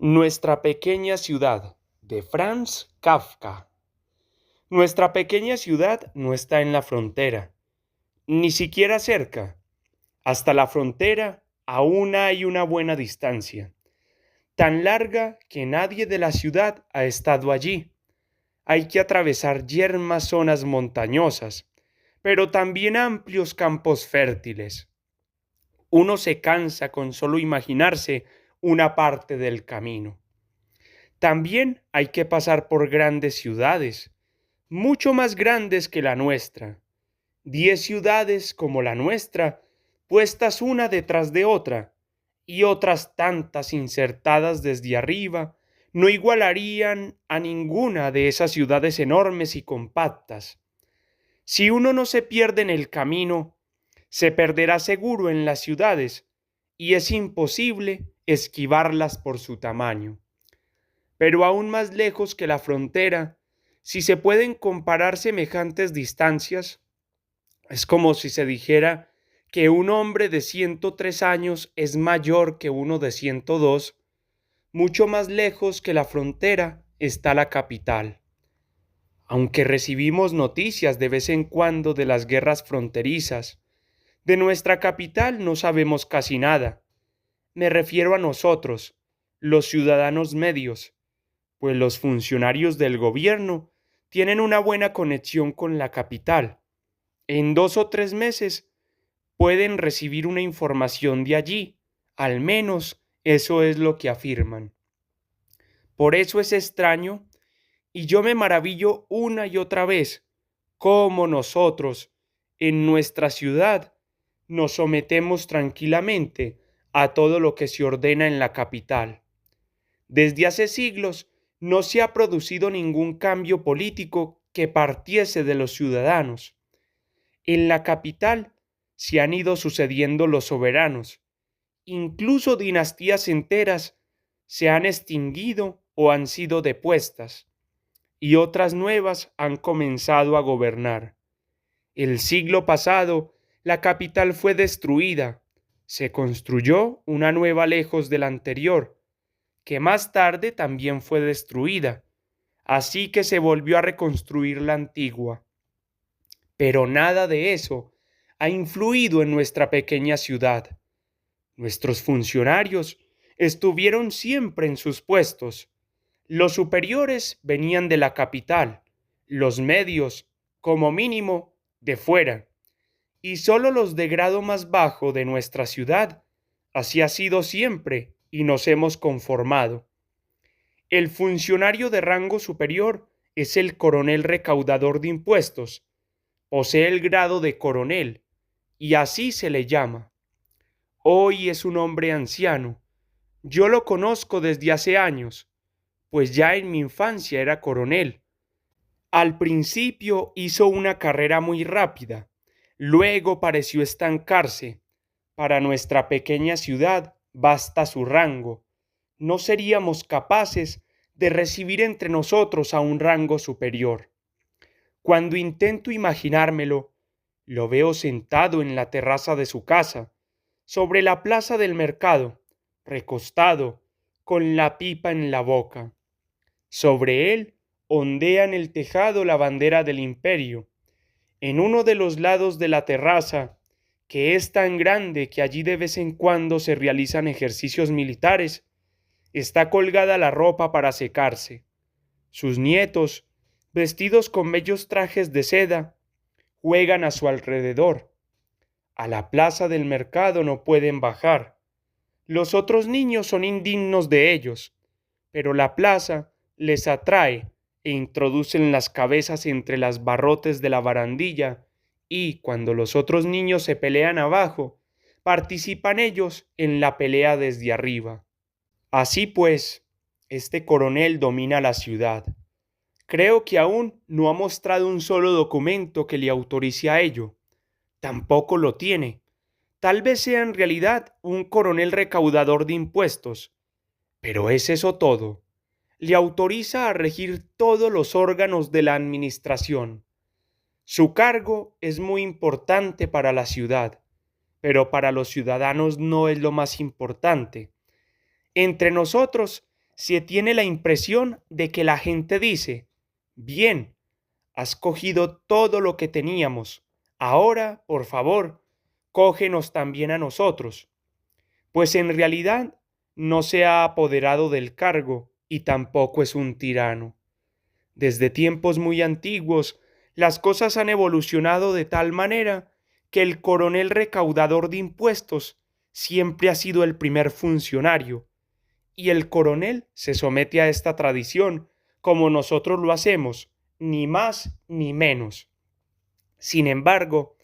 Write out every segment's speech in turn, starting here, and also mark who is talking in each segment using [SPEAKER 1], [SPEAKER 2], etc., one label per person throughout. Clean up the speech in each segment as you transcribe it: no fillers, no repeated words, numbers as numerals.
[SPEAKER 1] Nuestra pequeña ciudad, de Franz Kafka. Nuestra pequeña ciudad no está en la frontera, ni siquiera cerca. Hasta la frontera aún hay una buena distancia, tan larga que nadie de la ciudad ha estado allí. Hay que atravesar yermas zonas montañosas, pero también amplios campos fértiles. Uno se cansa con solo imaginarse una parte del camino. También hay que pasar por grandes ciudades, mucho más grandes que la nuestra. 10 ciudades como la nuestra, puestas una detrás de otra, y otras tantas insertadas desde arriba, no igualarían a ninguna de esas ciudades enormes y compactas. Si uno no se pierde en el camino, se perderá seguro en las ciudades, y es imposible esquivarlas por su tamaño. Pero aún más lejos que la frontera, si se pueden comparar semejantes distancias, es como si se dijera que un hombre de 103 años es mayor que uno de 102. Mucho más lejos que la frontera está la capital. Aunque recibimos noticias de vez en cuando de las guerras fronterizas, de nuestra capital no sabemos casi nada. Me refiero a nosotros, los ciudadanos medios, pues los funcionarios del gobierno tienen una buena conexión con la capital. En 2 o 3 meses pueden recibir una información de allí, al menos eso es lo que afirman. Por eso es extraño, y yo me maravillo una y otra vez, cómo nosotros, en nuestra ciudad, nos sometemos tranquilamente a todo lo que se ordena en la capital. Desde hace siglos no se ha producido ningún cambio político que partiese de los ciudadanos. En la capital se han ido sucediendo los soberanos, incluso dinastías enteras se han extinguido o han sido depuestas, y otras nuevas han comenzado a gobernar. El siglo pasado, la capital fue destruida, se construyó una nueva lejos de la anterior, que más tarde también fue destruida, así que se volvió a reconstruir la antigua. Pero nada de eso ha influido en nuestra pequeña ciudad. Nuestros funcionarios estuvieron siempre en sus puestos. Los superiores venían de la capital, los medios, como mínimo, de fuera, y solo los de grado más bajo de nuestra ciudad. Así ha sido siempre y nos hemos conformado. El funcionario de rango superior es el coronel recaudador de impuestos. Posee el grado de coronel, y así se le llama. Hoy es un hombre anciano. Yo lo conozco desde hace años, pues ya en mi infancia era coronel. Al principio hizo una carrera muy rápida, luego pareció estancarse. Para nuestra pequeña ciudad basta su rango. No seríamos capaces de recibir entre nosotros a un rango superior. Cuando intento imaginármelo, lo veo sentado en la terraza de su casa, sobre la plaza del mercado, recostado, con la pipa en la boca. Sobre él ondea en el tejado la bandera del imperio. En uno de los lados de la terraza, que es tan grande que allí de vez en cuando se realizan ejercicios militares, está colgada la ropa para secarse. Sus nietos, vestidos con bellos trajes de seda, juegan a su alrededor. A la plaza del mercado no pueden bajar. Los otros niños son indignos de ellos, pero la plaza les atrae e introducen las cabezas entre las barrotes de la barandilla, y cuando los otros niños se pelean abajo, participan ellos en la pelea desde arriba. Así pues, este coronel domina la ciudad. Creo que aún no ha mostrado un solo documento que le autorice a ello. Tampoco lo tiene. Tal vez sea en realidad un coronel recaudador de impuestos. Pero ¿es eso todo? Le autoriza a regir todos los órganos de la administración. Su cargo es muy importante para la ciudad, pero para los ciudadanos no es lo más importante. Entre nosotros se tiene la impresión de que la gente dice: bien, has cogido todo lo que teníamos, ahora, por favor, cógenos también a nosotros, pues en realidad no se ha apoderado del cargo y tampoco es un tirano. Desde tiempos muy antiguos, las cosas han evolucionado de tal manera que el coronel recaudador de impuestos siempre ha sido el primer funcionario, y el coronel se somete a esta tradición como nosotros lo hacemos, ni más ni menos. Sin embargo,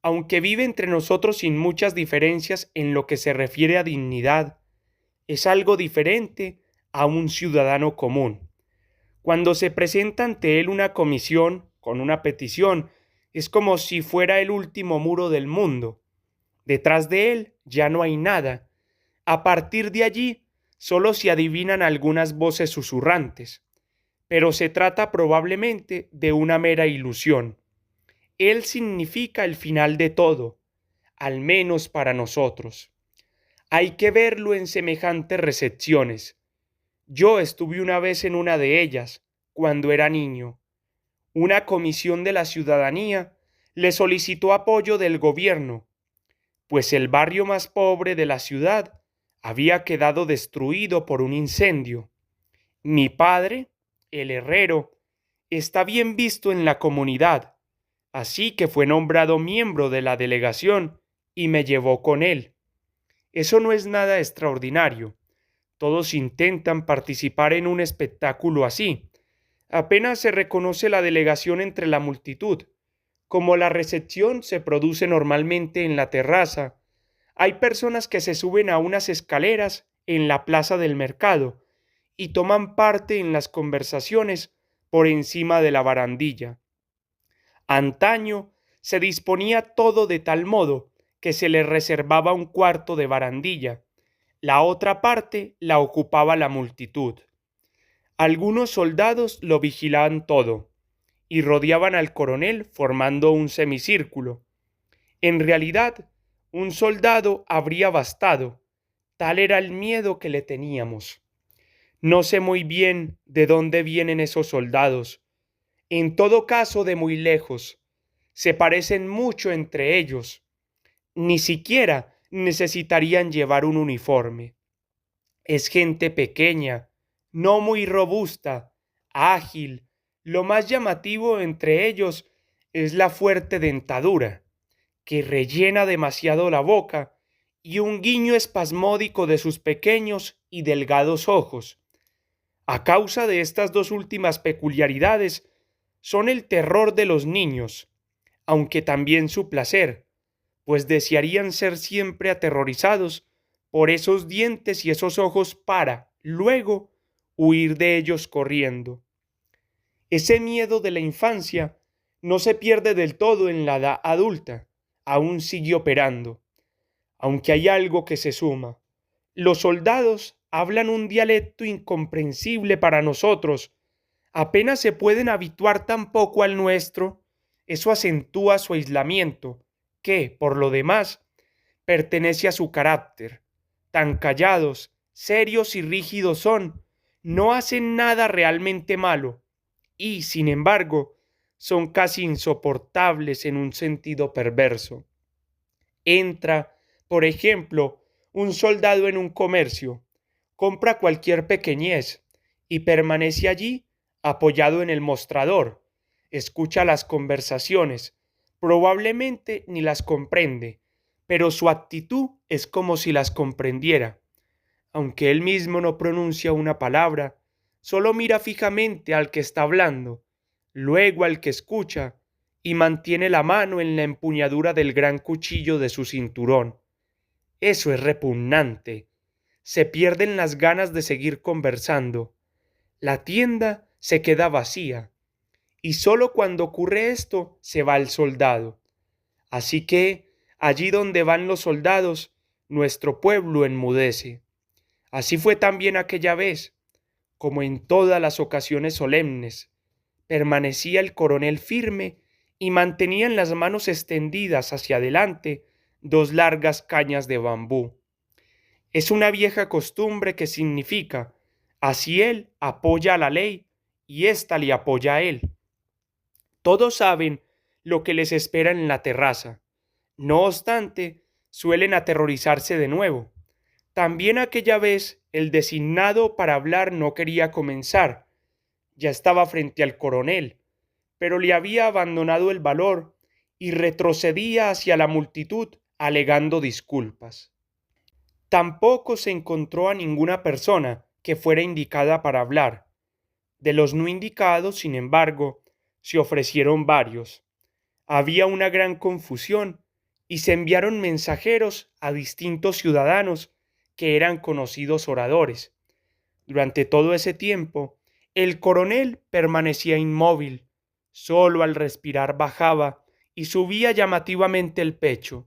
[SPEAKER 1] aunque vive entre nosotros sin muchas diferencias en lo que se refiere a dignidad, es algo diferente a un ciudadano común. Cuando se presenta ante él una comisión con una petición, es como si fuera el último muro del mundo. Detrás de él ya no hay nada. A partir de allí, solo se adivinan algunas voces susurrantes, pero se trata probablemente de una mera ilusión. Él significa el final de todo, al menos para nosotros. Hay que verlo en semejantes recepciones. Yo estuve una vez en una de ellas, cuando era niño. Una comisión de la ciudadanía le solicitó apoyo del gobierno, pues el barrio más pobre de la ciudad había quedado destruido por un incendio. Mi padre, el herrero, está bien visto en la comunidad, así que fue nombrado miembro de la delegación y me llevó con él. Eso no es nada extraordinario. Todos intentan participar en un espectáculo así. Apenas se reconoce la delegación entre la multitud. Como la recepción se produce normalmente en la terraza, hay personas que se suben a unas escaleras en la plaza del mercado y toman parte en las conversaciones por encima de la barandilla. Antaño se disponía todo de tal modo que se le reservaba un cuarto de barandilla. La otra parte la ocupaba la multitud. Algunos soldados lo vigilaban todo y rodeaban al coronel formando un semicírculo. En realidad, un soldado habría bastado, tal era el miedo que le teníamos. No sé muy bien de dónde vienen esos soldados. En todo caso, de muy lejos. Se parecen mucho entre ellos. Ni siquiera necesitarían llevar un uniforme. Es gente pequeña, no muy robusta, ágil. Lo más llamativo entre ellos es la fuerte dentadura, que rellena demasiado la boca, y un guiño espasmódico de sus pequeños y delgados ojos. A causa de estas dos últimas peculiaridades, son el terror de los niños, aunque también su placer, pues desearían ser siempre aterrorizados por esos dientes y esos ojos para, luego, huir de ellos corriendo. Ese miedo de la infancia no se pierde del todo en la edad adulta, aún sigue operando, aunque hay algo que se suma. Los soldados hablan un dialecto incomprensible para nosotros. Apenas se pueden habituar tampoco al nuestro. Eso acentúa su aislamiento, que, por lo demás, pertenece a su carácter. Tan callados, serios y rígidos son, no hacen nada realmente malo, y, sin embargo, son casi insoportables en un sentido perverso. Entra, por ejemplo, un soldado en un comercio, compra cualquier pequeñez y permanece allí apoyado en el mostrador, escucha las conversaciones, probablemente ni las comprende, pero su actitud es como si las comprendiera. Aunque él mismo no pronuncia una palabra, solo mira fijamente al que está hablando, luego al que escucha, y mantiene la mano en la empuñadura del gran cuchillo de su cinturón. Eso es repugnante. Se pierden las ganas de seguir conversando. La tienda se queda vacía, y solo cuando ocurre esto se va el soldado. Así que, allí donde van los soldados, nuestro pueblo enmudece. Así fue también aquella vez, como en todas las ocasiones solemnes. Permanecía el coronel firme y mantenía en las manos extendidas hacia adelante dos largas cañas de bambú. Es una vieja costumbre que significa: Así él apoya a la ley y ésta le apoya a él. Todos saben lo que les espera en la terraza. No obstante, suelen aterrorizarse de nuevo. También aquella vez el designado para hablar no quería comenzar. Ya estaba frente al coronel, pero le había abandonado el valor y retrocedía hacia la multitud alegando disculpas. Tampoco se encontró a ninguna persona que fuera indicada para hablar. De los no indicados, sin embargo, se ofrecieron varios. Había una gran confusión y se enviaron mensajeros a distintos ciudadanos que eran conocidos oradores. Durante todo ese tiempo, el coronel permanecía inmóvil, solo al respirar bajaba y subía llamativamente el pecho.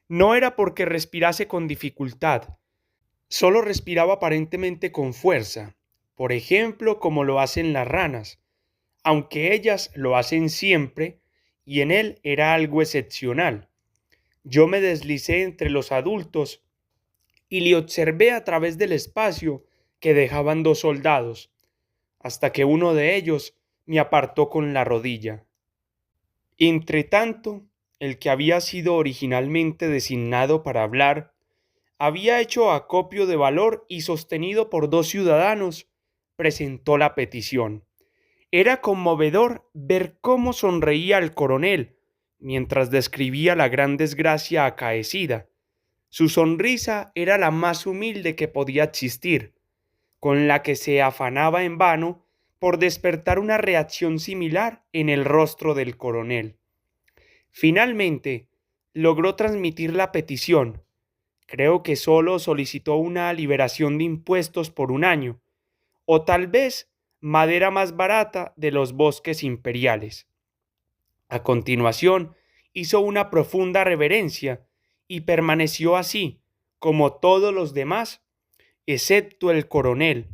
[SPEAKER 1] No era porque respirase con dificultad, solo respiraba aparentemente con fuerza, por ejemplo, como lo hacen las ranas, aunque ellas lo hacen siempre, y en él era algo excepcional. Yo me deslicé entre los adultos y le observé a través del espacio que dejaban dos soldados, hasta que uno de ellos me apartó con la rodilla. Entretanto, el que había sido originalmente designado para hablar, había hecho acopio de valor y sostenido por dos ciudadanos, presentó la petición. Era conmovedor ver cómo sonreía el coronel mientras describía la gran desgracia acaecida. Su sonrisa era la más humilde que podía existir, con la que se afanaba en vano por despertar una reacción similar en el rostro del coronel. Finalmente, logró transmitir la petición. Creo que solo solicitó una liberación de impuestos por un año, o tal vez madera más barata de los bosques imperiales. A continuación, hizo una profunda reverencia y permaneció así, como todos los demás, excepto el coronel,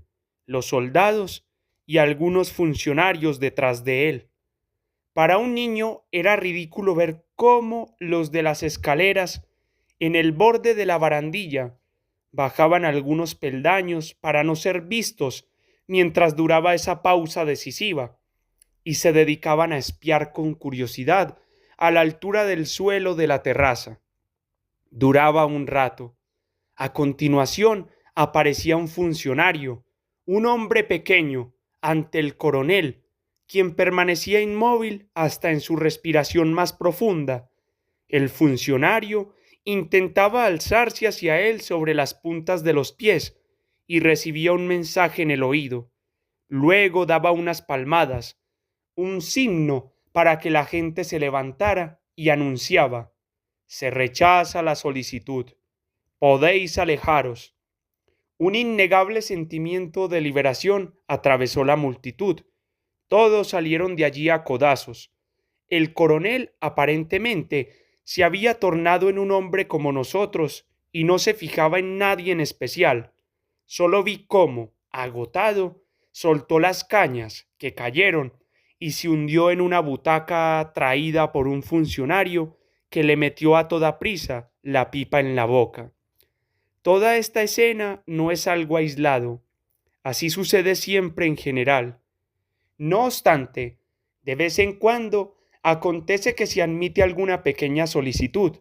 [SPEAKER 1] los soldados y algunos funcionarios detrás de él. Para un niño era ridículo ver cómo los de las escaleras, en el borde de la barandilla, bajaban algunos peldaños para no ser vistos mientras duraba esa pausa decisiva, y se dedicaban a espiar con curiosidad a la altura del suelo de la terraza. Duraba un rato. A continuación aparecía un funcionario, un hombre pequeño, ante el coronel, quien permanecía inmóvil hasta en su respiración más profunda. El funcionario intentaba alzarse hacia él sobre las puntas de los pies y recibía un mensaje en el oído. Luego daba unas palmadas, un signo para que la gente se levantara y anunciaba: se rechaza la solicitud. Podéis alejaros. Un innegable sentimiento de liberación atravesó la multitud. Todos salieron de allí a codazos. El coronel aparentemente se había tornado en un hombre como nosotros y no se fijaba en nadie en especial. Solo vi cómo, agotado, soltó las cañas, que cayeron, y se hundió en una butaca traída por un funcionario que le metió a toda prisa la pipa en la boca. Toda esta escena no es algo aislado. Así sucede siempre en general. No obstante, de vez en cuando acontece que se admite alguna pequeña solicitud,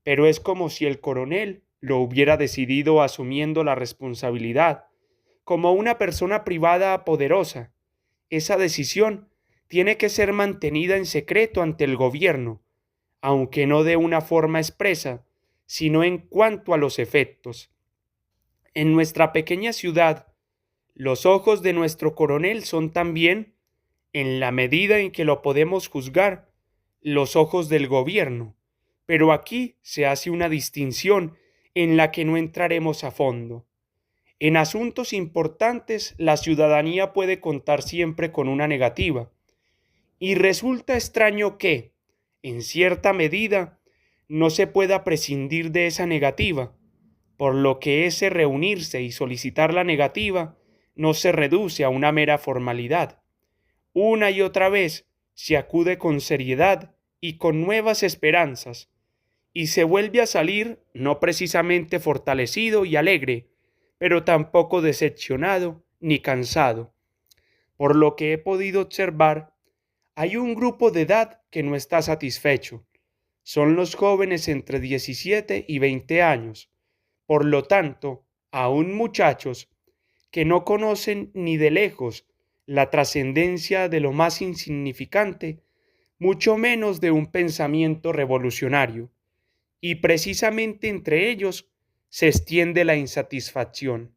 [SPEAKER 1] pero es como si el coronel lo hubiera decidido asumiendo la responsabilidad, como una persona privada poderosa. Esa decisión tiene que ser mantenida en secreto ante el gobierno, aunque no de una forma expresa, sino en cuanto a los efectos. En nuestra pequeña ciudad, los ojos de nuestro coronel son también, en la medida en que lo podemos juzgar, los ojos del gobierno, pero aquí se hace una distinción en la que no entraremos a fondo. En asuntos importantes, la ciudadanía puede contar siempre con una negativa, y resulta extraño que, en cierta medida, no se pueda prescindir de esa negativa, por lo que ese reunirse y solicitar la negativa no se reduce a una mera formalidad. Una y otra vez se acude con seriedad y con nuevas esperanzas, y se vuelve a salir no precisamente fortalecido y alegre, pero tampoco decepcionado ni cansado. Por lo que he podido observar, hay un grupo de edad que no está satisfecho. Son los jóvenes entre 17 y 20 años. Por lo tanto, aún muchachos que no conocen ni de lejos la trascendencia de lo más insignificante, mucho menos de un pensamiento revolucionario. Y precisamente entre ellos se extiende la insatisfacción.